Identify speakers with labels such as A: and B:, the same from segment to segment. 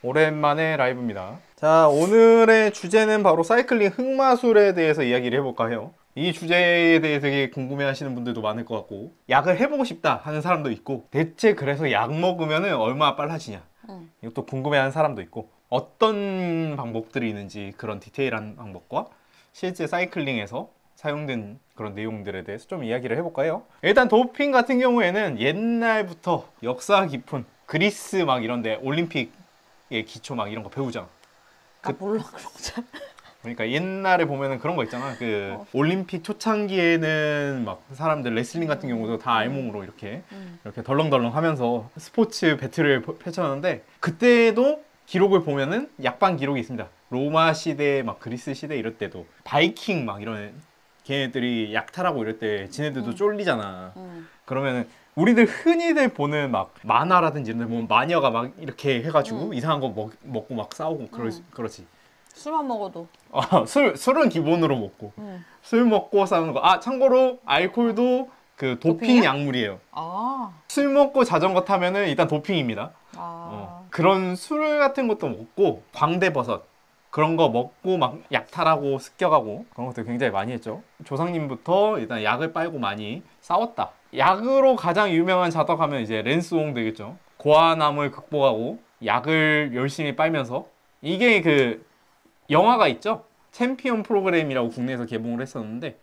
A: 오랜만에 라이브입니다. 자, 오늘의 주제는 바로 사이클링 흑마술에 대해서 이야기를 해볼까 해요. 이 주제에 대해 되게 궁금해 하시는 분들도 많을 것 같고, 약을 해보고 싶다 하는 사람도 있고, 대체 그래서 약 먹으면 얼마나 빨라지냐, 이것도 궁금해 하는 사람도 있고, 어떤 방법들이 있는지 그런 디테일한 방법과 실제 사이클링에서 사용된 그런 내용들에 대해서 좀 이야기를 해볼까 해요. 일단 도핑 같은 경우에는 옛날부터 역사 깊은 그리스 막 이런데 올림픽 기초 막 이런 거 배우잖아.
B: 몰라 그런 거 잘.
A: 그러니까 옛날에 보면은 그런 거 있잖아. 올림픽 초창기에는 막 사람들 레슬링 같은 경우도 다 알몸으로 이렇게 덜렁덜렁 하면서 스포츠 배틀을 펼쳤는데, 그때도 기록을 보면은 약방 기록이 있습니다. 로마 시대 막 그리스 시대 이럴 때도 바이킹 막 이런 걔네들이 약탈하고 이럴 때 지네들도 쫄리잖아. 그러면은 우리들 흔히들 보는 막 만화라든지 이런 데 보면 마녀가 막 이렇게 해가지고 이상한 거 먹고 막 싸우고 그러지.
B: 술만 먹어도.
A: 술은 기본으로 먹고. 술 먹고 싸우는 거. 아, 참고로 알코올도 그 도핑
B: 도핑이야?
A: 약물이에요.
B: 아.
A: 술 먹고 자전거 타면은 일단 도핑입니다.
B: 아.
A: 그런 술 같은 것도 먹고, 광대버섯 그런 거 먹고 막 약탈하고 습격하고 그런 것들 굉장히 많이 했죠. 조상님부터 일단 약을 빨고 많이 싸웠다. 약으로 가장 유명한 자덕하면 이제 랜스옹 되겠죠. 고아남을 극복하고 약을 열심히 빨면서, 이게 그 영화가 있죠. 챔피언 프로그램이라고 국내에서 개봉을 했었는데,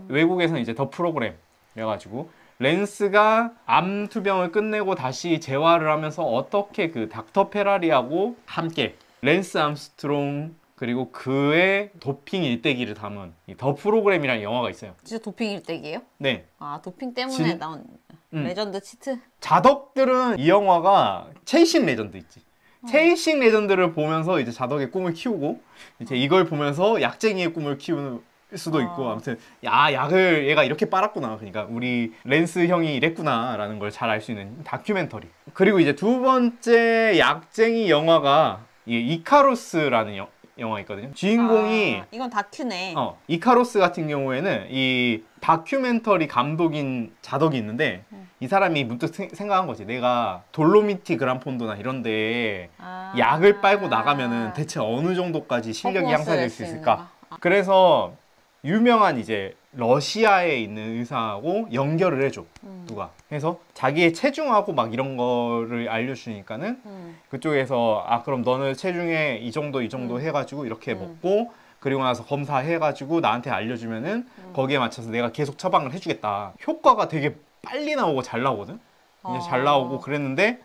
A: 외국에서는 이제 더 프로그램 그래가지고 랜스가 암 투병을 끝내고 다시 재활을 하면서 어떻게 그 닥터 페라리하고 함께 랜스 암스트롱 그리고 그의 도핑 일대기를 담은 더 프로그램이라는 영화가 있어요.
B: 진짜 도핑 일대기예요?
A: 네.
B: 아, 도핑 때문에 나온 레전드 치트?
A: 자덕들은 이 영화가 체이싱 레전드 있지. 체이싱 레전드를 보면서 이제 자덕의 꿈을 키우고, 이제 이걸 보면서 약쟁이의 꿈을 키우는 수도 있고, 아무튼 약을 얘가 이렇게 빨았구나, 그러니까 우리 랜스 형이 이랬구나 라는 걸 잘 알 수 있는 다큐멘터리. 그리고 이제 두 번째 약쟁이 영화가 이카루스라는 영화 있거든요. 주인공이
B: 이건 다큐네.
A: 이카루스 같은 경우에는 이 다큐멘터리 감독인 자덕이 있는데, 이 사람이 문득 생각한 거지. 내가 돌로미티 그란폰도나 이런데 약을 빨고 나가면은 대체 어느 정도까지 실력이 향상될 수 있을까? 그래서 유명한 이제 러시아에 있는 의사하고 연결을 해줘. 누가. 그래서 자기의 체중하고 막 이런 거를 알려주니까는 그쪽에서 그럼 너는 체중에 이 정도 해가지고 이렇게 먹고, 그리고 나서 검사해가지고 나한테 알려주면은 거기에 맞춰서 내가 계속 처방을 해주겠다. 효과가 되게 빨리 나오고 잘 나오거든. 이제 잘 나오고 그랬는데,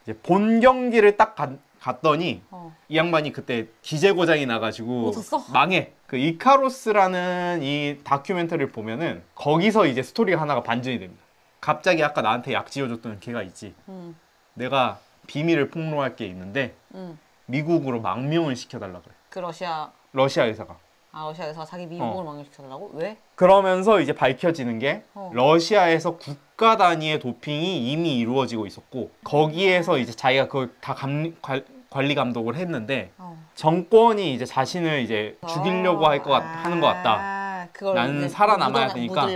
A: 이제 본 경기를 딱 갔더니 이 양반이 그때 기재 고장이 나가지고 망해. 그 이카로스라는 이 다큐멘터리를 보면은 거기서 이제 스토리가 하나가 반전이 됩니다. 갑자기 아까 나한테 약 지어줬던 걔가 있지. 내가 비밀을 폭로할 게 있는데 미국으로 망명을 시켜달라 그래.
B: 그 러시아
A: 의사가.
B: 러시아 의사가 자기 미국으로 망명시켜달라고? 왜?
A: 그러면서 이제 밝혀지는 게 러시아에서 국가 단위의 도핑이 이미 이루어지고 있었고, 거기에서 이제 자기가 그걸 다 관리 감독을 했는데 정권이 이제 자신을 이제 죽이려고 하는 것 같다. 나는 살아남아야 되니까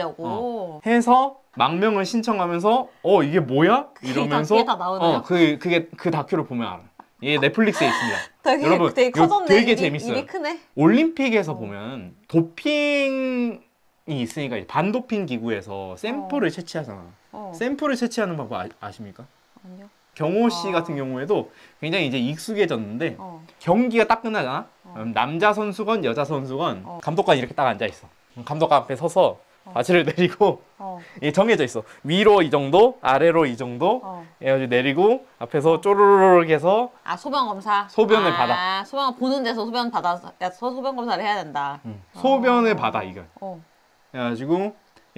A: 해서 망명을 신청하면서 이게 뭐야? 이러면서
B: 다 나오나요?
A: 그게 그 다큐를 보면 알아. 예, 넷플릭스에 있습니다. 여러분,
B: 되게 커졌네.
A: 되게 재밌어요.
B: 입이 크네.
A: 올림픽에서 보면 도핑이 있으니까 반도핑 기구에서 샘플을 채취하잖아. 샘플을 채취하는 방법 아십니까?
B: 아니요.
A: 경호 씨 같은 경우에도 굉장히 이제 익숙해졌는데, 경기가 딱 끝나잖아? 남자 선수건 여자 선수건 감독관이 이렇게 딱 앉아있어. 감독관 앞에 서서 바지를 내리고 정해져 있어. 위로 이 정도, 아래로 이 정도 해가지고 내리고 앞에서 쪼르르륵 해서
B: 소변 검사?
A: 소변을 받아.
B: 소변 보는 데서 소변 받아서 소변 검사를 해야 된다.
A: 소변을 받아, 이걸. 그래가지고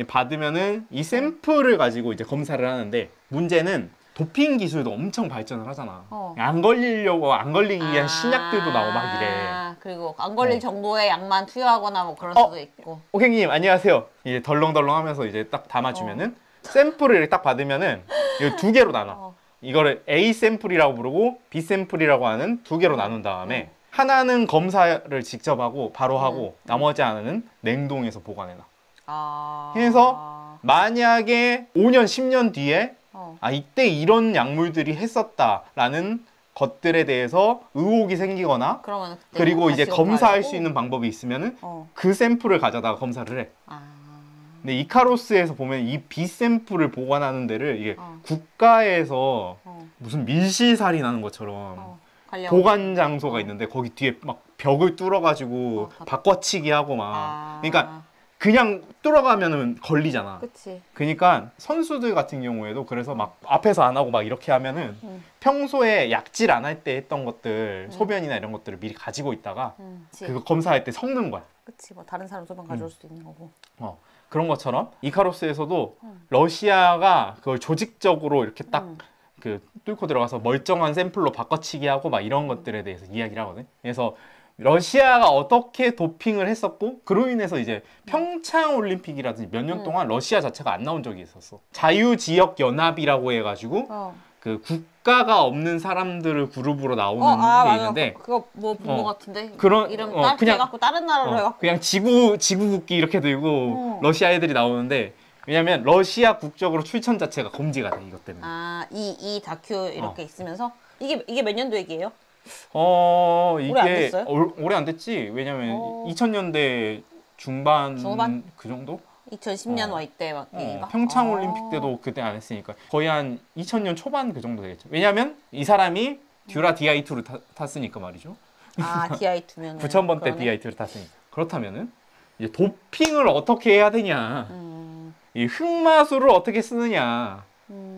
A: 받으면은 이 샘플을 가지고 이제 검사를 하는데, 문제는 도핑 기술도 엄청 발전을 하잖아. 안 걸리기 위한 신약들도 나오고 막 이래.
B: 그리고 안 걸릴 정도의 약만 투여하거나 뭐 그럴 수도 있고.
A: 호객님 안녕하세요. 이제 덜렁덜렁 하면서 이제 딱 담아주면은 샘플을 딱 받으면은 이거 두 개로 나눠. 이거를 A 샘플이라고 부르고 B 샘플이라고 하는 두 개로 나눈 다음에 하나는 검사를 직접 하고 바로 하고 나머지 하나는 냉동해서 보관해놔. 그래서 만약에 5년, 10년 뒤에 이때 이런 약물들이 했었다라는 것들에 대해서 의혹이 생기거나
B: 그러면
A: 그리고 이제
B: 다시
A: 검사할
B: 검사하려고?
A: 수 있는 방법이 있으면은
B: 어.
A: 그 샘플을 가져다가 검사를 해.
B: 아.
A: 근데 이카로스에서 보면 이 B 샘플을 보관하는 데를 이게
B: 어.
A: 국가에서
B: 어.
A: 무슨 밀실살인하는 것처럼
B: 관련.
A: 보관 장소가 있는데 거기 뒤에 막 벽을 뚫어가지고 바꿔치기 하고 막 그러니까 그냥 뚫어가면은 걸리잖아.
B: 그치.
A: 그러니까 선수들 같은 경우에도 그래서 막 앞에서 안 하고 막 이렇게 하면은 평소에 약질 안 할 때 했던 것들 소변이나 이런 것들을 미리 가지고 있다가 그거 검사할 때 섞는 거야.
B: 그치. 뭐 다른 사람 소변 가져올 수도 있는 거고.
A: 그런 것처럼 이카로스에서도 러시아가 그걸 조직적으로 이렇게 딱 그 뚫고 들어가서 멀쩡한 샘플로 바꿔치기 하고 막 이런 것들에 대해서 이야기를 하거든. 그래서 러시아가 어떻게 도핑을 했었고 그로 인해서 이제 평창 올림픽이라든지 몇 년 동안 러시아 자체가 안 나온 적이 있었어. 자유지역 연합이라고 해가지고 그 국가가 없는 사람들을 그룹으로 나오는 게
B: 맞아.
A: 있는데
B: 그거 뭐 본 거 같은데.
A: 그런
B: 이름
A: 그냥
B: 해갖고 다른 나라로 해갖고.
A: 그냥 지구 국기 이렇게 들고 러시아 애들이 나오는데 왜냐면 러시아 국적으로 출전 자체가 금지가 돼 이것 때문에.
B: 이 다큐 이렇게 있으면서 이게 몇 년도 얘기예요?
A: 이게
B: 오래 안 됐어요?
A: 오래 안 됐지. 왜냐면 2000년대 중반
B: 중반?
A: 그 정도?
B: 2010년 와 이때 막 얘기가?
A: 평창 올림픽 때도 그때 안 했으니까 거의 한 2000년 초반 그 정도 되겠죠. 왜냐면 이 사람이 듀라 DI2를 탔으니까 말이죠.
B: DI2면
A: 9000번 때 DI2를 탔으니까. 그렇다면은 이제 도핑을 어떻게 해야 되냐. 이 흑마술을 어떻게 쓰느냐.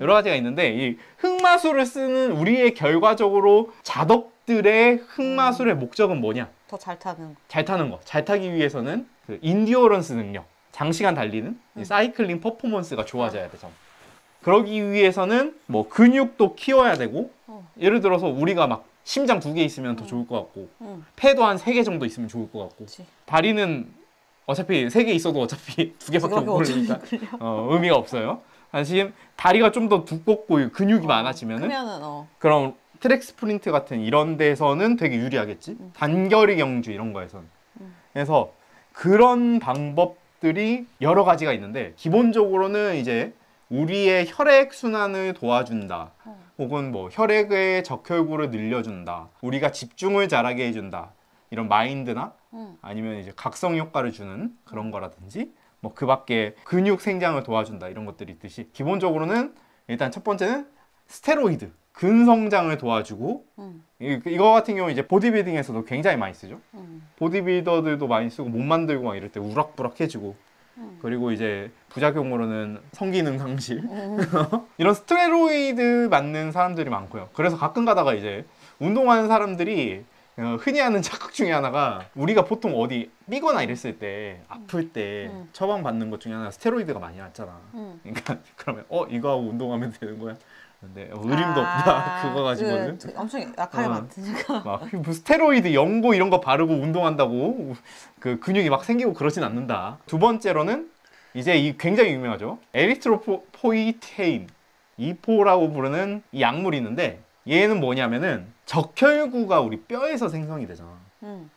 A: 여러 가지가 있는데 이 흑마술을 쓰는 우리의 결과적으로 자덕들의 흑마술의 목적은 뭐냐?
B: 더 잘 타는.
A: 잘 타는 거. 잘 타기 위해서는 그 인디어런스 능력, 장시간 달리는 이 사이클링 퍼포먼스가 좋아져야 되죠. 그러기 위해서는 뭐 근육도 키워야 되고 예를 들어서 우리가 막 심장 2개 있으면 더 좋을 것 같고 폐도 한 3개 정도 있으면 좋을 것 같고
B: 그치.
A: 다리는 어차피 3개 있어도 어차피 2개밖에 못 걸리니까 의미가 없어요. 사실 다리가 좀 더 두껍고 근육이 많아지면은
B: 크면은
A: 그럼 트랙 스프린트 같은 이런 데서는 되게 유리하겠지. 단거리 경주 이런 거에서는. 그래서 그런 방법들이 여러 가지가 있는데 기본적으로는 이제 우리의 혈액 순환을 도와준다. 혹은 뭐 혈액의 적혈구를 늘려준다. 우리가 집중을 잘하게 해준다. 이런 마인드나 아니면 이제 각성 효과를 주는 그런 거라든지 뭐 그 밖에 근육 생장을 도와준다 이런 것들이 있듯이 기본적으로는 일단 첫 번째는 스테로이드 근성장을 도와주고 이거 같은 경우 이제 보디빌딩에서도 굉장히 많이 쓰죠. 보디빌더들도 많이 쓰고 몸 만들고 막 이럴 때 우락부락해지고 그리고 이제 부작용으로는 성기능 상실 이런 스테로이드 맞는 사람들이 많고요. 그래서 가끔 가다가 이제 운동하는 사람들이 흔히 하는 착각 중에 하나가 우리가 보통 어디 삐거나 이랬을 때 아플 때 처방 받는 것 중에 하나가 스테로이드가 많이 났잖아. 그러니까 그러면 이거 하고 운동하면 되는 거야? 근데 의림도 없다 그거 가지고는
B: 엄청 약하게 만드니까
A: 막 뭐 스테로이드 연고 이런 거 바르고 운동한다고 그 근육이 막 생기고 그러진 않는다. 두 번째로는 이제 이 굉장히 유명하죠. 에리트로포이테인 이포라고 부르는 이 약물이 있는데 얘는 뭐냐면은 적혈구가 우리 뼈에서 생성이 되잖아.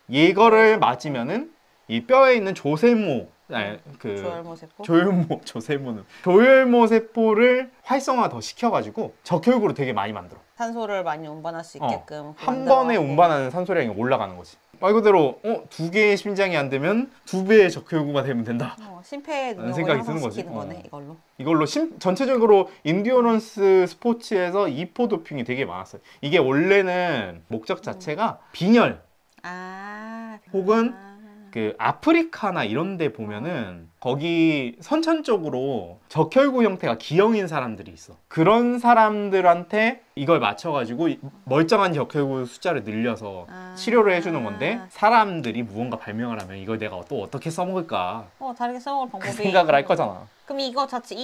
A: 이거를 맞으면은 이 뼈에 있는 조세모 조혈모 세포를 활성화 더 시켜가지고 적혈구를 되게 많이 만들어.
B: 산소를 많이 운반할 수 있게끔
A: 한 번에 운반하는 산소량이 올라가는 거지. 말 그대로 2개의 심장이 안 되면 2배의 적혈구가 되면 된다.
B: 심폐 능력을
A: 생각이 드는 거지.
B: 향상시키는 거네 이걸로.
A: 이걸로 전체적으로 인디어런스 스포츠에서 이포 도핑이 되게 많았어요. 이게 원래는 목적 자체가 빈혈 혹은 그 아프리카나 이런 데 보면은 거기 선천적으로 적혈구 형태가 G형인 사람들이 있어. 그런 사람들한테 이걸 맞춰가지고 멀쩡한 적혈구 숫자를 늘려서 치료를 해주는 건데 사람들이 무언가 발명을 하면 이걸 내가 또 어떻게 써먹을까
B: 다르게 써먹을 방법이
A: 그 생각을 할 거잖아.
B: 그럼 이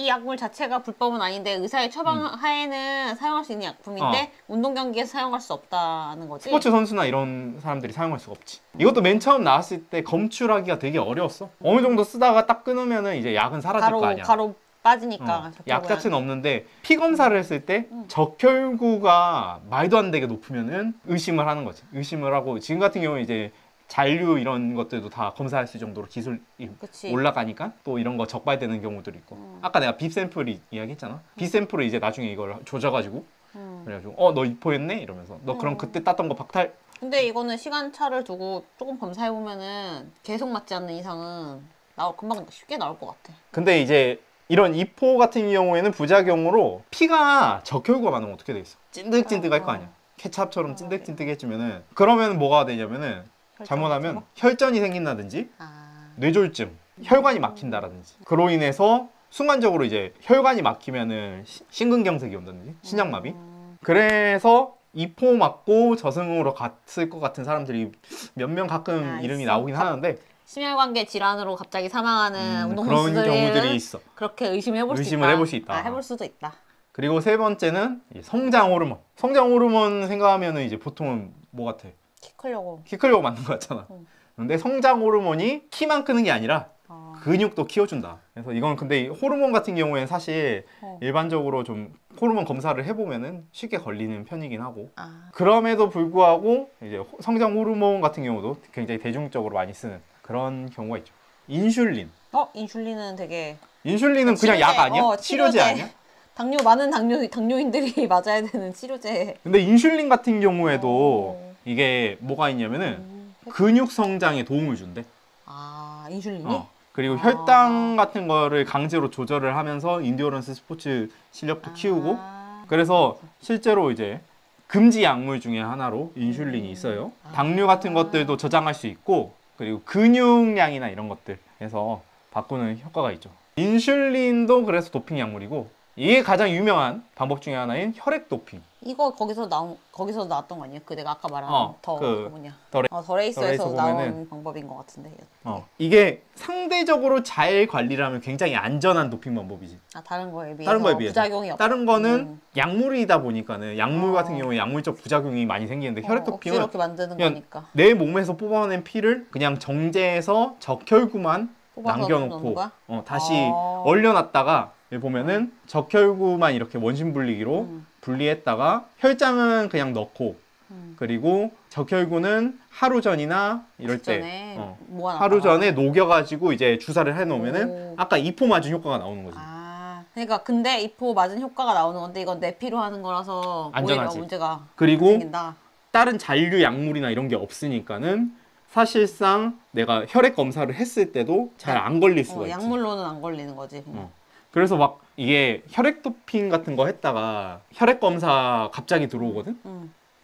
B: 약물 자체가 불법은 아닌데 의사의 처방 하에는 사용할 수 있는 약품인데 운동 경기에서 사용할 수 없다는 거지?
A: 스포츠 선수나 이런 사람들이 사용할 수가 없지. 이것도 맨 처음 나왔을 때 검출하기가 되게 어려웠어. 어느 정도 쓰다가 딱 끊으면은 이제 약은 사라질 거 아니야.
B: 바로 빠지니까.
A: 약 자체는 없는데 피 검사를 했을 때 적혈구가 말도 안 되게 높으면은 의심을 하는 거지. 의심을 하고 지금 같은 경우는 이제 잔류 이런 것들도 다 검사할 수 있을 정도로 기술이 올라가니까 또 이런 거 적발되는 경우들이 있고 아까 내가 비 샘플 이야기했잖아. 비 샘플을 이제 나중에 이걸 조져가지고 그래가지고 너 입포했네? 이러면서 너 그럼 그때 땄던 거 박탈?
B: 근데 이거는 시간차를 두고 조금 검사해보면은 계속 맞지 않는 이상은 금방 쉽게 나올 것 같아.
A: 근데 이제 이런 입포 같은 경우에는 부작용으로 피가 적혈구가 많으면 어떻게 돼 있어? 찐득찐득할 거 아니야. 케찹처럼 찐득찐득 해주면은 그러면 뭐가 되냐면은 잘못하면 혈전이 생긴다든지 뇌졸중, 혈관이 막힌다라든지 그로 인해서 순간적으로 이제 혈관이 막히면은 심근경색이 온다든지 신장마비. 그래서 이포 맞고 저승으로 갔을 것 같은 사람들이 몇 명 가끔 이름이 나오긴 하는데
B: 심혈관계 질환으로 갑자기 사망하는
A: 그런 경우들이 있어.
B: 그렇게 의심을
A: 의심을 해볼 수 있다.
B: 해볼 수도 있다.
A: 그리고 세 번째는 성장 호르몬. 성장 호르몬 생각하면은 이제 보통은 뭐 같아? 키 크려고 만든 거 같잖아. 근데 성장 호르몬이 키만 크는 게 아니라 근육도 키워준다. 그래서 이건 근데 호르몬 같은 경우에는 사실 일반적으로 좀 호르몬 검사를 해보면은 쉽게 걸리는 편이긴 하고 그럼에도 불구하고 이제 성장 호르몬 같은 경우도 굉장히 대중적으로 많이 쓰는 그런 경우가 있죠. 인슐린.
B: 인슐린은 되게
A: 인슐린은 그냥 약 아니야? 치료제 아니야?
B: 많은 당뇨인들이 맞아야 되는 치료제.
A: 근데 인슐린 같은 경우에도 이게 뭐가 있냐면은 근육 성장에 도움을 준대.
B: 인슐린이?
A: 그리고 혈당 같은 거를 강제로 조절을 하면서 인디어런스 스포츠 실력도 키우고 그래서 실제로 이제 금지 약물 중에 하나로 인슐린이 있어요. 당류 같은 것들도 저장할 수 있고 그리고 근육량이나 이런 것들에서 바꾸는 효과가 있죠. 인슐린도 그래서 도핑 약물이고 이게 가장 유명한 방법 중에 하나인 혈액 도핑.
B: 이거 거기서 나왔던 거 아니에요? 내가 아까 말한 더 레이서에서 나온 방법인 것 같은데.
A: 이게 상대적으로 잘 관리를 하면 굉장히 안전한 도핑 방법이지.
B: 다른 거에 비해서 부작용이 없다.
A: 다른 거는 약물이다 보니까는 약물 같은 경우에 약물적 부작용이 많이 생기는데 혈액 도핑은
B: 이렇게 만드는 거니까
A: 내 몸에서 뽑아낸 피를 그냥 정제해서 적혈구만 남겨놓고 다시 얼려놨다가 여기 보면은 적혈구만 이렇게 원심 분리기로 분리했다가 혈장은 그냥 넣고 그리고 적혈구는 하루 전이나 이럴 때 하루 전에 녹여가지고 이제 주사를 해놓으면은 아까 이포 맞은 효과가 나오는 거지.
B: 그러니까 근데 이포 맞은 효과가 나오는 건데 이건 내 피로 하는 거라서
A: 안전하지.
B: 오히려 문제가
A: 그리고
B: 생긴다.
A: 다른 잔류 약물이나 이런 게 없으니까는 사실상 내가 혈액 검사를 했을 때도 잘 안 걸릴 수가 있지.
B: 약물로는 안 걸리는 거지.
A: 그래서 막 이게 혈액 도핑 같은 거 했다가 혈액 검사 갑자기 들어오거든?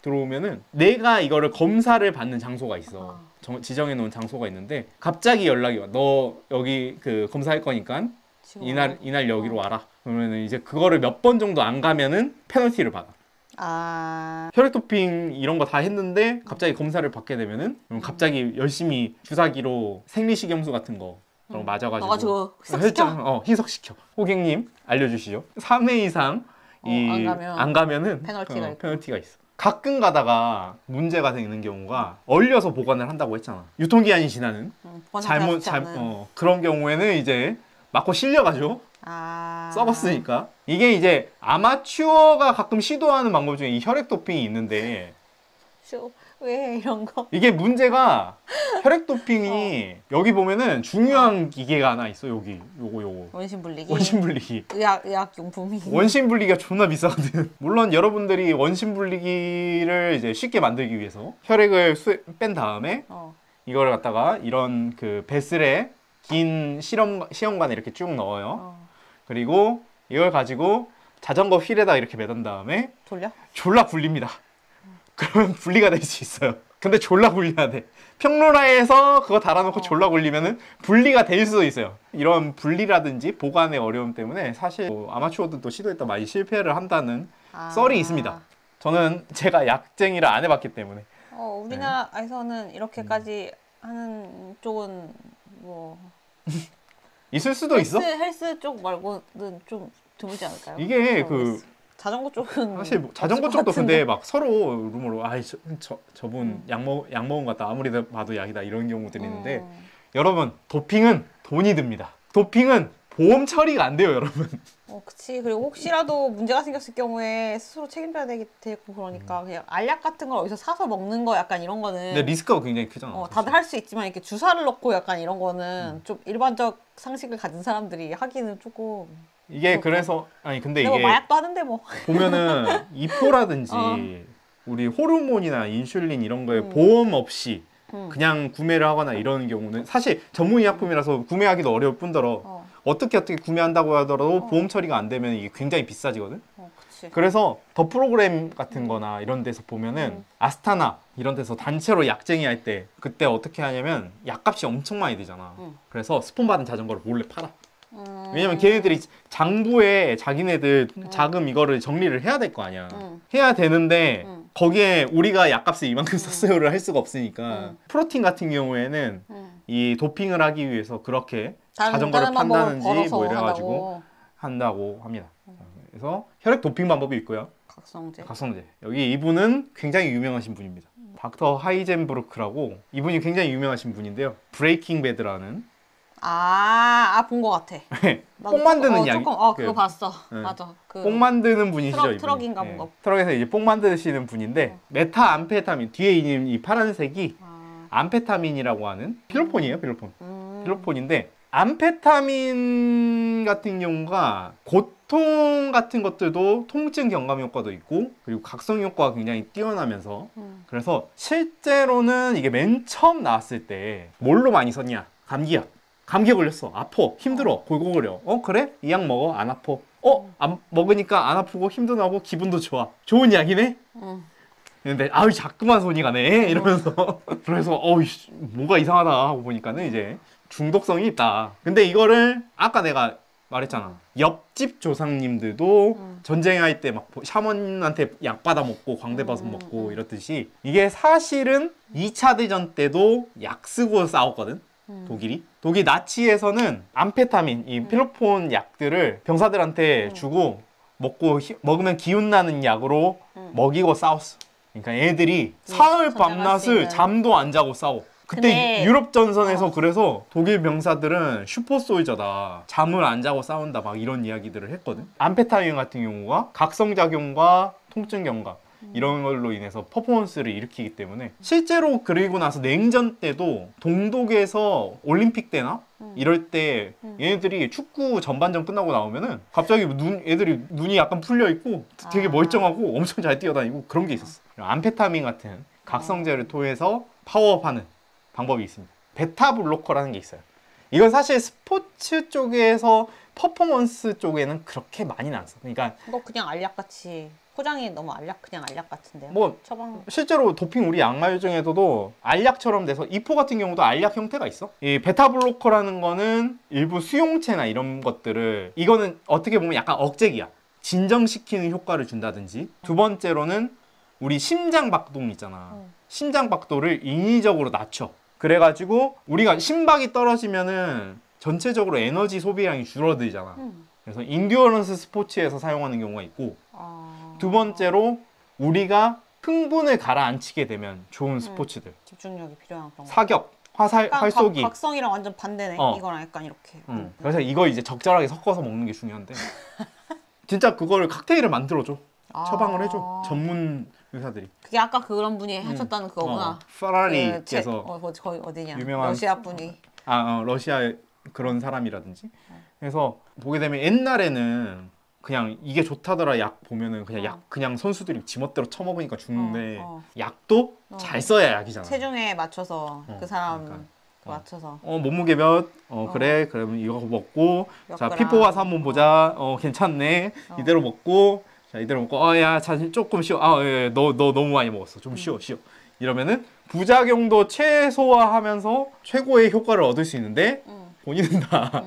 A: 들어오면은 내가 이거를 검사를 받는 장소가 있어. 지정해 놓은 장소가 있는데 갑자기 연락이 와. 너 여기 검사할 거니까 이날 여기로 와라. 그러면은 이제 그거를 몇 번 정도 안 가면은 페널티를 받아. 혈액 도핑 이런 거 다 했는데 갑자기 검사를 받게 되면은 갑자기 열심히 주사기로 생리식염수 같은 거 맞아가지고 희석시켜. 호객님 알려주시죠. 3회 이상 안 가면은 페널티가 있어. 가끔 가다가 문제가 되는 경우가 얼려서 보관을 한다고 했잖아. 유통기한이 지나는 그런 경우에는 이제 맞고 실려가지고 썩었으니까. 이게 이제 아마추어가 가끔 시도하는 방법 중에 이 혈액 도핑이 있는데
B: 왜 이런 거?
A: 이게 문제가 혈액 도핑이 여기 보면은 중요한 기계가 하나 있어. 여기 요거 원심 분리기
B: 의학 용품이
A: 원심 분리기가 존나 비싸거든. 물론 여러분들이 원심 분리기를 이제 쉽게 만들기 위해서 혈액을 뺀 다음에 이걸 갖다가 이런 베슬에 긴 시험관에 이렇게 쭉 넣어요. 그리고 이걸 가지고 자전거 휠에다 이렇게 매단 다음에 졸라 굴립니다. 그러면 분리가 될 수 있어요. 근데 졸라 굴려야 돼. 평로라에서 그거 달아놓고 졸라 굴리면은 분리가 될 수도 있어요. 이런 분리라든지 보관의 어려움 때문에 사실 아마추어들도 시도했다 많이 실패를 한다는 썰이 있습니다. 저는 제가 약쟁이라 안 해봤기 때문에.
B: 우리나라에서는 이렇게까지 하는 쪽은 뭐
A: 있을 수도 있어?
B: 헬스 쪽 말고는 좀 드물지 않을까요?
A: 이게
B: 자전거 쪽은
A: 사실 자전거 쪽도 근데 막 서로 루머로 저분 약 먹은 것 같다. 아무리 봐도 약이다. 이런 경우들이 있는데 여러분 도핑은 돈이 듭니다. 도핑은 보험 처리가 안 돼요, 여러분.
B: 그치. 그리고 혹시라도 문제가 생겼을 경우에 스스로 책임져야 되고 그러니까 그냥 알약 같은 걸 어디서 사서 먹는 거 약간 이런 거는
A: 근데 리스크가 굉장히 크잖아.
B: 다들 할 수 있지만 이렇게 주사를 넣고 약간 이런 거는 좀 일반적 상식을 가진 사람들이 하기는 조금
A: 이게 그래서 아니 근데
B: 뭐
A: 이게
B: 마약도 하는데 뭐.
A: 보면은 이포라든지 우리 호르몬이나 인슐린 이런 거에 보험 없이 그냥 구매를 하거나 이런 경우는 사실 전문의약품이라서 구매하기도 어려울 뿐더러 어떻게 구매한다고 하더라도 보험 처리가 안 되면 이게 굉장히 비싸지거든.
B: 그치.
A: 그래서 더 프로그램 같은 거나 이런 데서 보면은 아스타나 이런 데서 단체로 약쟁이 할 때 그때 어떻게 하냐면 약값이 엄청 많이 들잖아. 그래서 스폰 받은 자전거를 몰래 팔아. 왜냐면 걔네들이 장부에 자기네들 자금 이거를 정리를 해야 될 거 아니야. 해야 되는데 거기에 우리가 약값을 이만큼 썼어요를 할 수가 없으니까 프로틴 같은 경우에는 이 도핑을 하기 위해서 그렇게 자전거를 판다든지 뭐 이래가지고 한다고 합니다. 그래서 혈액 도핑 방법이 있고요.
B: 각성제.
A: 여기 이분은 굉장히 유명하신 분입니다. 닥터 하이젠브루크라고 이분이 굉장히 유명하신 분인데요. 브레이킹 배드라는
B: 본 것 같아.
A: 뽕 만드는 약.
B: 그거 봤어. 맞아.
A: 뽕 만드는 분이시죠.
B: 트럭인가 뭔가.
A: 트럭에서 이제 뽕 만드시는 분인데 메타암페타민 뒤에 있는 이 파란색이 암페타민이라고 하는 필로폰이에요. 필로폰인데 암페타민 같은 경우가 고통 같은 것들도 통증 경감 효과도 있고 그리고 각성 효과가 굉장히 뛰어나면서 그래서 실제로는 이게 맨 처음 나왔을 때 뭘로 많이 썼냐? 감기에 걸렸어. 아파. 힘들어. 골골거려. 그래? 이 약 먹어. 안 아파. 안 먹으니까 안 아프고 힘도 나고 기분도 좋아. 좋은 약이네? 근데 아유 자꾸만 손이 가네 이러면서 그래서 뭐가 이상하다 하고 보니까는 이제 중독성이 있다. 근데 이거를 아까 내가 말했잖아. 옆집 조상님들도 전쟁할 때 막 샤먼한테 약 받아 먹고 광대버섯 먹고 이렇듯이 이게 사실은 2차 대전 때도 약 쓰고 싸웠거든. 독일 나치에서는 암페타민, 이 필로폰 약들을 병사들한테 주고 먹으면 기운 나는 약으로 먹이고 싸웠어. 그러니까 애들이 사흘 밤낮을 잠도 안 자고 싸워. 그때 유럽 전선에서 그래서 독일 병사들은 슈퍼솔저다. 잠을 안 자고 싸운다. 막 이런 이야기들을 했거든. 암페타민 같은 경우가 각성작용과 통증 경감 이런 걸로 인해서 퍼포먼스를 일으키기 때문에 실제로 그리고 나서 냉전 때도 동독에서 올림픽 때나 이럴 때 얘네들이 축구 전반전 끝나고 나오면은 갑자기 애들이 눈이 약간 풀려 있고 되게 멀쩡하고 엄청 잘 뛰어다니고 그런 게 있었어. 암페타민 같은 각성제를 통해서 파워업하는 방법이 있습니다. 베타 블로커라는 게 있어요. 이건 사실 스포츠 쪽에서 퍼포먼스 쪽에는 그렇게 많이는 안 써. 그러니까
B: 그냥 알약같이 포장이 너무 그냥 알약 같은데요.
A: 뭐 실제로 도핑 우리 약말 중에서도 알약처럼 돼서 이포 같은 경우도 알약 형태가 있어. 이 베타 블로커라는 거는 일부 수용체나 이런 것들을 이거는 어떻게 보면 약간 억제기야. 진정시키는 효과를 준다든지. 두 번째로는 우리 심장 박동 있잖아. 심장 박도를 인위적으로 낮춰. 그래가지고 우리가 심박이 떨어지면은 전체적으로 에너지 소비량이 줄어들잖아. 그래서 인듀어런스 스포츠에서 사용하는 경우가 있고 두 번째로 우리가 흥분을 가라앉히게 되면 좋은 스포츠들.
B: 집중력이 필요한 그런 거.
A: 사격, 활쏘기.
B: 각성이랑 완전 반대네. 이거랑 약간 이렇게.
A: 그래서 이거 이제 적절하게 섞어서 먹는 게 중요한데 진짜 그걸 칵테일을 만들어줘. 처방을 해줘. 전문 의사들이.
B: 그게 아까 그런 분이 하셨다는 그거구나.
A: 페라리께서
B: 거기 어디냐?
A: 유명한
B: 러시아 분이.
A: 러시아 그런 사람이라든지. 그래서 보게 되면 옛날에는 그냥 이게 좋다더라 약 보면은 그냥 선수들이 지멋대로 처먹으니까 죽는데 약도 잘 써야 약이잖아.
B: 체중에 맞춰서 그 사람
A: 그러니까.
B: 맞춰서.
A: 몸무게 몇? 그래. 그러면 이거 먹고 자 피포 와서 한번 보자. 괜찮네. 이대로 먹고 자 이대로 먹고 야 조금 쉬어. 너 너무 많이 먹었어. 좀 쉬어. 이러면은 부작용도 최소화하면서 최고의 효과를 얻을 수 있는데 본인은 다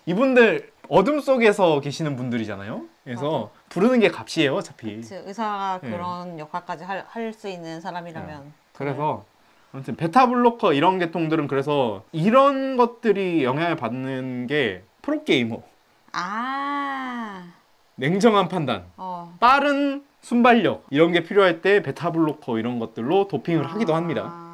A: 이분들 어둠 속에서 계시는 분들이잖아요. 그래서 부르는 게 값이에요, 어차피.
B: 그치, 의사가 그런 역할까지 할 수 있는 사람이라면.
A: 그래서 아무튼 베타 블로커 이런 계통들은 그래서 이런 것들이 영향을 받는 게 프로게이머. 냉정한 판단, 빠른 순발력 이런 게 필요할 때 베타 블로커 이런 것들로 도핑을 하기도 합니다.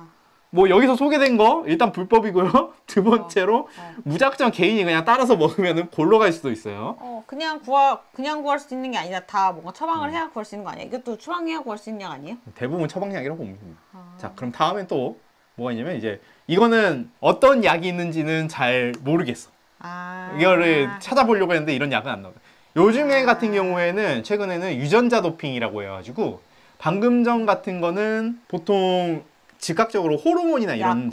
A: 뭐 여기서 소개된 거 일단 불법이고요. 두 번째로 무작정 개인이 그냥 따라서 먹으면 골로 갈 수도 있어요.
B: 그냥 구할 수 있는 게 아니라 다 뭔가 처방을 해야 구할 수 있는 거 아니에요? 이것도 처방해야 구할 수 있는 약 아니에요?
A: 대부분 처방약이라고 보면 됩니다. 자, 그럼 다음엔 또 뭐가 있냐면 이제 이거는 어떤 약이 있는지는 잘 모르겠어. 이거를 찾아보려고 했는데 이런 약은 안 나와요. 요즘에 같은 경우에는 최근에는 유전자 도핑이라고 해가지고 방금 전 같은 거는 보통 즉각적으로 호르몬이나 이런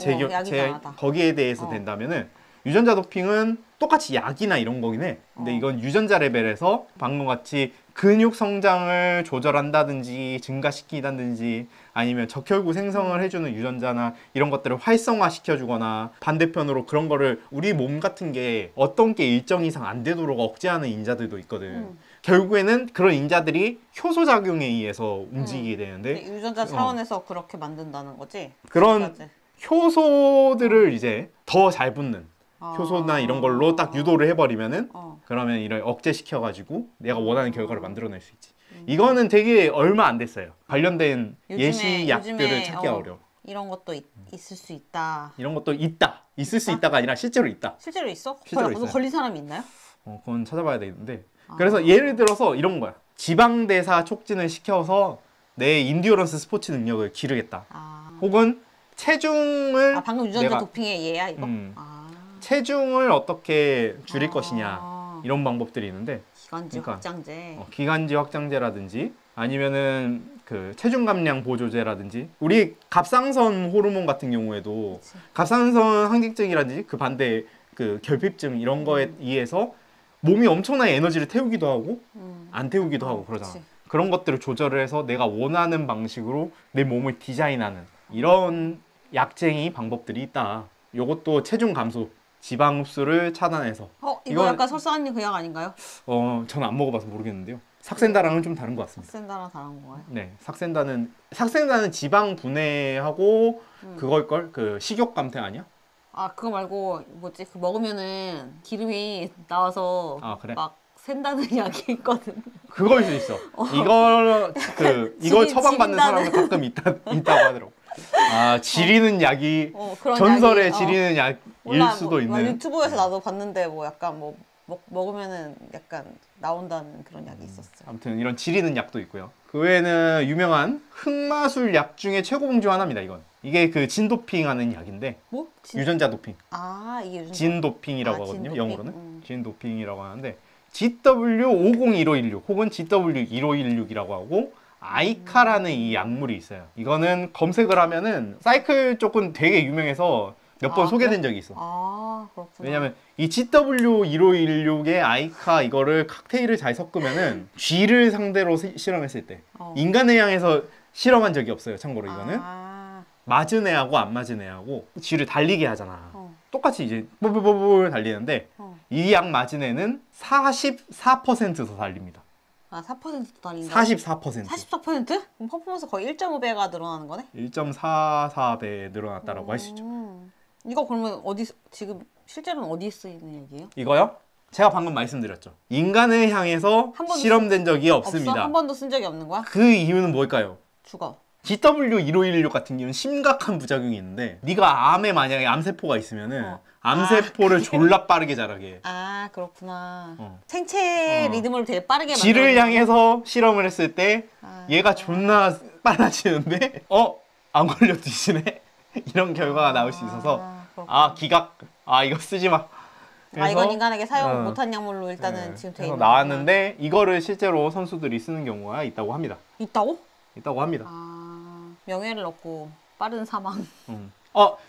A: 거기에 대해서 된다면은 유전자 도핑은 똑같이 약이나 이런 거긴 해. 근데 이건 유전자 레벨에서 방금 같이 근육 성장을 조절한다든지 증가시키다든지 아니면 적혈구 생성을 해주는 유전자나 이런 것들을 활성화시켜주거나 반대편으로 그런 거를 우리 몸 같은 게 어떤 게 일정 이상 안 되도록 억제하는 인자들도 있거든. 결국에는 그런 인자들이 효소작용에 의해서 움직이게 되는데
B: 유전자 차원에서 그렇게 만든다는 거지?
A: 그런 효소들을 이제 더 잘 붙는 효소나 이런 걸로 딱 유도를 해버리면은 그러면 이걸 억제시켜가지고 내가 원하는 결과를 만들어낼 수 있지. 이거는 되게 얼마 안 됐어요. 관련된 예시 약들을 찾기가 어려워.
B: 이런 것도 있을 수 있다.
A: 이런 것도 있다. 있을 수 있다가 아니라 실제로 있다.
B: 실제로 있어?
A: 실제로 있어요.
B: 걸린 사람이 있나요?
A: 그건 찾아봐야 되는데. 그래서 예를 들어서 이런 거야. 지방대사 촉진을 시켜서 내 인듀어런스 스포츠 능력을 기르겠다. 혹은 체중을
B: 방금 유전자 도핑의 예야 이거?
A: 체중을 어떻게 줄일 것이냐 이런 방법들이 있는데
B: 기관지 확장제
A: 기관지 확장제라든지 아니면은 그 체중 감량 보조제라든지 우리 갑상선 호르몬 같은 경우에도 갑상선 항진증이라든지 그 반대 그 결핍증 이런 거에 의해서 몸이 엄청나게 에너지를 태우기도 하고 안 태우기도 하고 그러잖아. 그런 것들을 조절을 해서 내가 원하는 방식으로 내 몸을 디자인하는 이런 약쟁이 방법들이 있다. 요것도 체중 감소, 지방 흡수를 차단해서.
B: 이거 약간 설사하는 그 약 아닌가요?
A: 저는 안 먹어봐서 모르겠는데요. 삭센다랑은 좀 다른 것 같습니다.
B: 삭센다랑 다른 거예요?
A: 네, 삭센다는 지방 분해하고 그걸걸 그 식욕 감퇴 아니야?
B: 그거 말고 뭐지? 그 먹으면은 기름이 나와서
A: 그래?
B: 막 샌다는 약이 있거든.
A: 그거일 수 있어. 이걸 처방받는 사람은 가끔 있다고 하더라고. 지리는 약이 전설의 약이, 지리는 약일 수도 있는.
B: 유튜브에서 나도 봤는데 뭐 약간 뭐 먹으면은 약간 나온다는 그런 약이 있었어요.
A: 아무튼 이런 지리는 약도 있고요. 그 외에는 유명한 흑마술 약 중에 최고봉 중 하나입니다. 이게 그 진도핑하는 약인데.
B: 뭐?
A: 유전자 도핑.
B: 이게 유전자.
A: 진도핑이라고 하거든요. 영어로는. 진도핑이라고 하는데 GW501516 혹은 GW1516이라고 하고 아이카라는 이 약물이 있어요. 이거는 검색을 하면은 사이클 쪽은 되게 유명해서 몇 번 소개된 적이 있어.
B: 그렇구나.
A: 왜냐면 이 GW1516의 아이카 이거를 칵테일을 잘 섞으면은 쥐를 상대로 실험했을 때 인간을 향해서 실험한 적이 없어요. 참고로 이거는 맞은 애하고 안 맞은 애하고 쥐를 달리게 하잖아. 똑같이 이제 뽀뽀뽀뽀 달리는데 이 약 맞은 애는 44% 더 달립니다.
B: 4%더 달린다?
A: 44%.
B: 44%? 그럼 퍼포먼스 거의 1.5배가 늘어나는 거네?
A: 1.44배 늘어났다라고 할 수 있죠.
B: 이거 그러면 지금 실제로는 어디 쓰이는 얘기예요?
A: 이거요? 제가 방금 말씀드렸죠. 인간을 향해서 실험된 적이 없습니다.
B: 없어? 한 번도 쓴 적이 없는 거야?
A: 그 이유는 뭘까요?
B: 죽어.
A: GW1516 같은 경우는 심각한 부작용이 있는데 네가 암에 만약에 암세포가 있으면은 암세포를 졸라 빠르게 자라게.
B: 그렇구나. 생체 리듬을 되게 빠르게 만들어.
A: 쥐를 향해서 실험을 했을 때 얘가 존나 빨라지는데 안 걸려 뒤지네. 이런 결과가 나올 수 있어서 기각. 이거 쓰지 마.
B: 이건 인간에게 사용 못한 약물로 일단은 지금 돼 있는
A: 나왔는데 이거를 실제로 선수들이 쓰는 경우가 있다고 합니다.
B: 있다고?
A: 있다고 합니다.
B: 명예를 얻고 빠른 사망.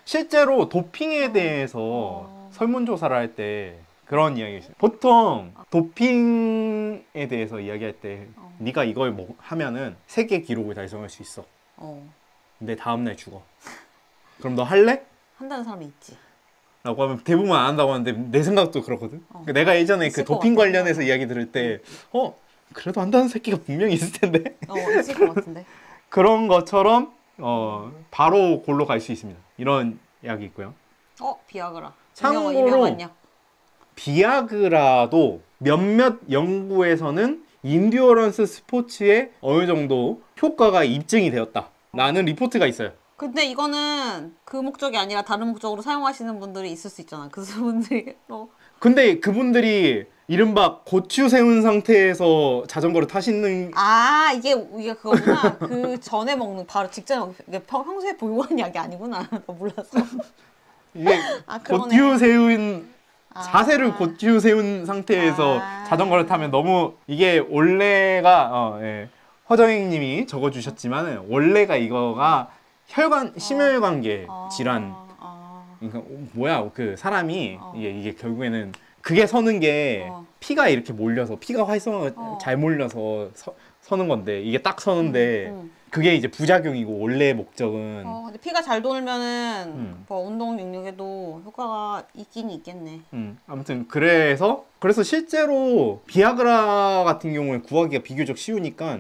A: 실제로 도핑에 대해서 설문조사를 할 때 그런 이야기가 있어요. 보통 도핑에 대해서 이야기할 때 네가 이걸 하면은 세계 기록을 달성할 수 있어. 근데 다음날 죽어. 그럼 너 할래?
B: 한다는 사람이 있지.
A: 라고 하면 대부분 안 한다고 하는데 내 생각도 그렇거든. 내가 예전에 그 도핑 관련해서 이야기 들을 때 그래도 한다는 새끼가 분명히 있을 텐데.
B: 있을 것 같은데.
A: 그런 것처럼 바로 골로 갈 수 있습니다. 이런 약이 있고요.
B: 비아그라.
A: 참고로 비아그라도 몇몇 연구에서는 인듀어런스 스포츠에 어느 정도 효과가 입증이 되었다라는 리포트가 있어요.
B: 근데 이거는 그 목적이 아니라 다른 목적으로 사용하시는 분들이 있을 수 있잖아. 그 분들이
A: 근데 그분들이 이른바 고추 세운 상태에서 자전거를 타시는
B: 이게 그거구나. 그 전에 먹는 바로 직전에 먹는 평소에 보유한 약이 아니구나. 나 몰랐어.
A: 이게 고추 세운 자세를 고추 세운 상태에서 자전거를 타면 너무 이게 원래가 예. 허정익님이 적어주셨지만 원래가 이거가 심혈관계 질환. 그러니까 뭐야 그 사람이 이게 결국에는 그게 서는 게 피가 이렇게 몰려서 피가 활성화가 잘 몰려서 서는 건데 이게 딱 서는데 그게 이제 부작용이고 원래 목적은
B: 근데 피가 잘 돌면은 뭐 운동 능력에도 효과가 있긴 있겠네.
A: 아무튼 그래서 실제로 비아그라 같은 경우에 구하기가 비교적 쉬우니까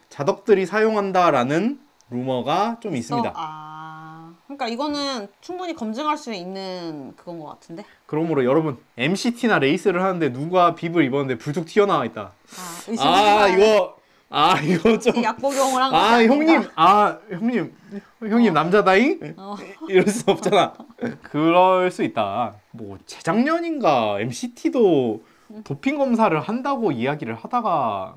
A: 자덕들이 사용한다라는 루머가 좀 있습니다.
B: 그러니까 이거는 충분히 검증할 수 있는 그건 것 같은데.
A: 그러므로 여러분 MCT나 레이스를 하는데 누가 빕을 입었는데 불쑥 튀어나와 있다. 이거 좀
B: 약 복용을 한 거.
A: 형님 남자다잉? 이럴 수 없잖아. 그럴 수 있다. 뭐 재작년인가 MCT도 도핑 검사를 한다고 이야기를 하다가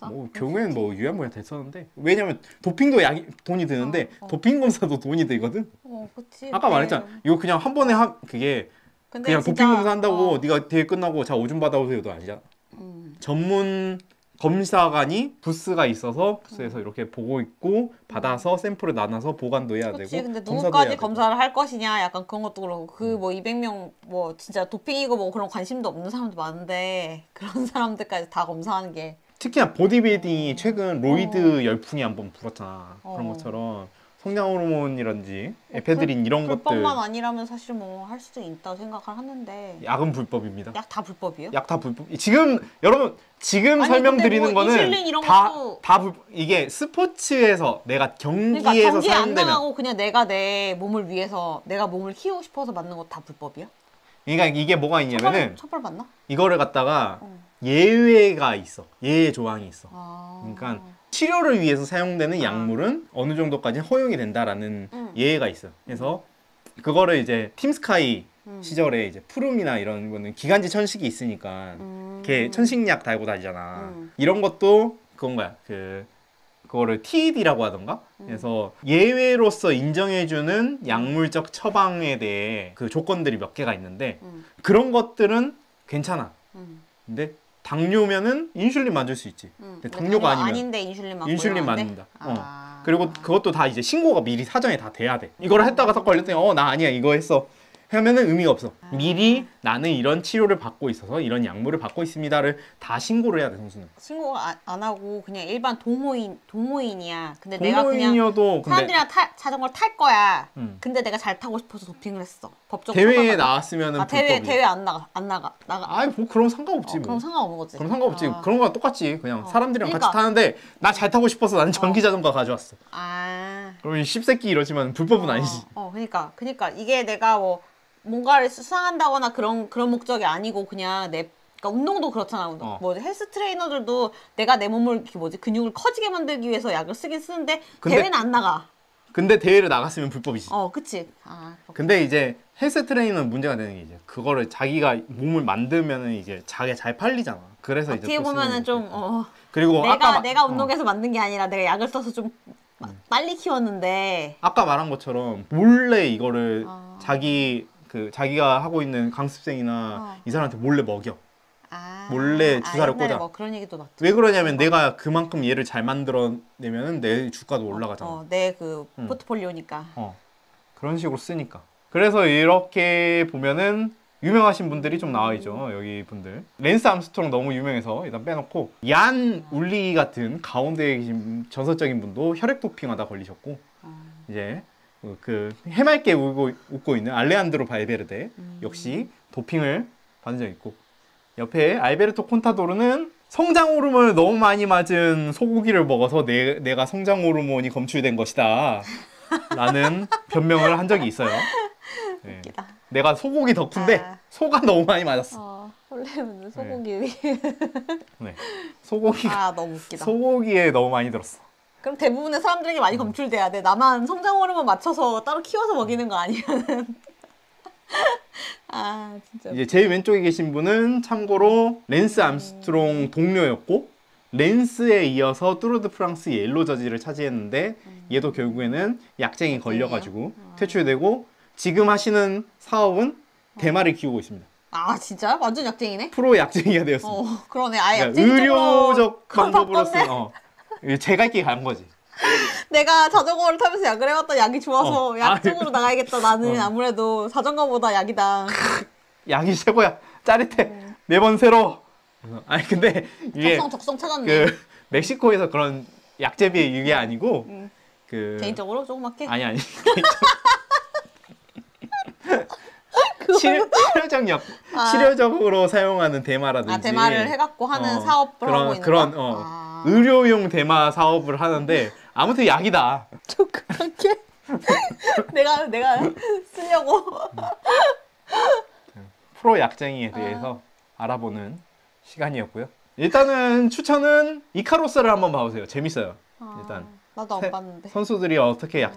A: 뭐 결국엔 뭐 유야무야 됐었는데 왜냐면 도핑도 돈이 드는데 도핑 검사도 돈이 들거든.
B: 그치.
A: 아까 말했잖아. 이거 그냥 한 번에 그게 그냥 도핑 검사 한다고 네가 대회 끝나고 자 오줌 받아오세요도 아니잖아. 전문 검사관이 부스가 있어서 부스에서 이렇게 보고 있고 받아서 샘플을 나눠서 보관도 해야 되고.
B: 근데 누구까지 검사를 할 것이냐 약간 그런 것도 그렇고 그 뭐 200명 뭐 진짜 도핑이고 뭐 그런 관심도 없는 사람도 많은데 그런 사람들까지 다 검사하는 게
A: 특히나 보디빌딩이 최근 로이드 열풍이 한번 불었잖아. 그런 것처럼 성장 호르몬이란지 에페드린 이런 것들
B: 불법만 아니라면 사실 뭐 할 수도 있다고 생각을 하는데
A: 약은 불법입니다.
B: 약 다 불법이에요?
A: 약 다 불법. 지금 여러분 설명드리는
B: 뭐
A: 거는 다 불법. 이게 스포츠에서 내가 경기에서
B: 그러니까 경기에 안
A: 사용되는
B: 나가고 그냥 내가 내 몸을 위해서 내가 몸을 키우고 싶어서 맞는 거 다 불법이야?
A: 그러니까 이게 뭐가 있냐면은
B: 처벌 받나?
A: 이거를 갖다가 예외가 있어. 예외 조항이 있어. 그러니까 치료를 위해서 사용되는 약물은 어느 정도까지 허용이 된다라는 예외가 있어. 그래서 그거를 이제 팀스카이 시절에 이제 푸름이나 이런 거는 기관지 천식이 있으니까 걔 천식약 달고 다니잖아. 이런 것도 그건 거야. 그거를 TED라고 하던가? 그래서 예외로서 인정해주는 약물적 처방에 대해 그 조건들이 몇 개가 있는데 그런 것들은 괜찮아. 근데 당뇨면은 인슐린 맞을 수 있지. 근데 당뇨가
B: 아닌데 인슐린
A: 맞는다. 그리고 그것도 다 이제 신고가 미리 사전에 다 돼야 돼. 이걸 했다가 딱 걸렸더니 나 아니야 이거 했어. 하면은 의미가 없어. 미리 나는 이런 치료를 받고 있어서 이런 약물을 받고 있습니다를 다 신고를 해야 돼 선수는.
B: 신고가 안 하고 그냥 일반 동호인이야. 근데 내가 그냥 사람들이랑 자전거를 탈 거야. 근데 내가 잘 타고 싶어서 도핑을 했어. 법적
A: 대회에 나왔으면은
B: 대회 안 나가.
A: 뭐 그럼 상관없지 뭐.
B: 그럼 상관없는 거지.
A: 그럼 상관없지. 그런 거랑 똑같지. 그냥 사람들이랑 같이 타는데 나 잘 타고 싶어서 나는 전기 자전거 가져왔어. 그럼 씹새끼 이러지만 불법은 아니지.
B: 그러니까 이게 내가 뭔가를 수상한다거나 그런 목적이 아니고 그냥 그러니까 운동도 그렇잖아. 뭐 헬스 트레이너들도 내가 내 몸을 근육을 커지게 만들기 위해서 약을 쓰긴 쓰는데 대회는 안 나가.
A: 근데 대회를 나갔으면 불법이지.
B: 그치.
A: 근데 이제 헬스 트레이너는 문제가 되는 게 이제 그거를 자기가 몸을 만들면은 이제 자기가 잘 팔리잖아. 그래서 이제
B: 어떻게 보면은 좀
A: 그리고
B: 내가 운동해서 만든 게 아니라 내가 약을 써서 좀 빨리 키웠는데
A: 아까 말한 것처럼 몰래 이거를 자기가 하고 있는 강습생이나 이 사람한테 몰래 먹여. 몰래 주사를 꽂아.
B: 뭐 그런 얘기도 맞죠.
A: 왜 그러냐면 내가 그만큼 얘를 잘 만들어내면은 내 주가도 올라가잖아.
B: 내 포트폴리오니까.
A: 그런 식으로 쓰니까. 그래서 이렇게 보면은 유명하신 분들이 좀 나와 있죠. 여기 분들. 랜스 암스트롱 너무 유명해서 일단 빼놓고 얀 울리 같은 가운데에 계신 전설적인 분도 혈액 도핑하다 걸리셨고 이제 그 해맑게 웃고 있는 알레한드로 발베르데 역시 도핑을 받은 적이 있고 옆에 알베르토 콘타도르는 성장 호르몬을 너무 많이 맞은 소고기를 먹어서 내가 성장 호르몬이 검출된 것이다 라는 변명을 한 적이 있어요. 네. 내가 소고기 덕후인데 소가 너무 많이 맞았어.
B: 원래는 소고기.
A: 네. 소고기가
B: 너무 웃기다.
A: 소고기에 너무 많이 들었어.
B: 그럼 대부분의 사람들에게 많이 검출돼야 돼. 나만 성장 호르몬 맞춰서 따로 키워서 먹이는 거 아니면은. 진짜.
A: 이제 제일 왼쪽에 계신 분은 참고로 랜스 암스트롱 동료였고 랜스에 이어서 뚜르드 프랑스 옐로 저지를 차지했는데 얘도 결국에는 약쟁이 걸려가지고 퇴출되고 지금 하시는 사업은 대마를 키우고 있습니다.
B: 아 진짜? 완전 약쟁이네?
A: 프로 약쟁이가 되었습니다.
B: 그러네. 아예
A: 그러니까
B: 약쟁이
A: 의료적
B: 쪽으로
A: 방법으로서 제가 있게 간 거지.
B: 내가 자전거를 타면서 약을 해왔던 약이 좋아서 약
A: 아,
B: 쪽으로 나가야겠다. 나는 아무래도 자전거보다 약이다.
A: 약이 최고야. 짜릿해. 매번 새로워. 아니 근데 이게
B: 적성 찾았네.
A: 그 멕시코에서 그런 약제비의 이게 아니고 그
B: 개인적으로 조그맣게?
A: 아니 치료적으로 사용하는 대마라든지
B: 대마를 해갖고 하는 사업을 하고 있는
A: 그런
B: 거야?
A: 의료용 대마 사업을 하는데 아무튼 약이다.
B: 조그맣게? 내가 쓰려고.
A: 프로 약쟁이에 대해서 알아보는 시간이었고요. 일단은 추천은 이카로스를 한번 봐보세요. 재밌어요. 일단
B: 나도 안 봤는데.
A: 선수들이 어떻게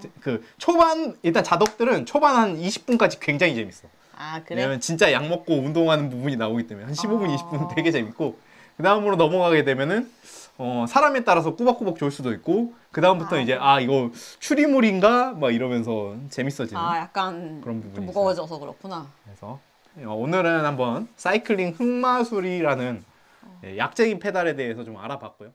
A: 초반 일단 자덕들은 초반 한 20분까지 굉장히 재밌어.
B: 아 그래?
A: 왜냐면 진짜 약 먹고 운동하는 부분이 나오기 때문에 한 15분, 20분 되게 재밌고 그 다음으로 넘어가게 되면은 사람에 따라서 꾸벅꾸벅 좋을 수도 있고 그 다음부터 이제 이거 추리물인가 막 이러면서 재밌어지는
B: 약간
A: 그런 부분이
B: 좀 무거워져서 그렇구나.
A: 그래서 오늘은 한번 사이클링 흑마술이라는 약쟁이 페달에 대해서 좀 알아봤고요.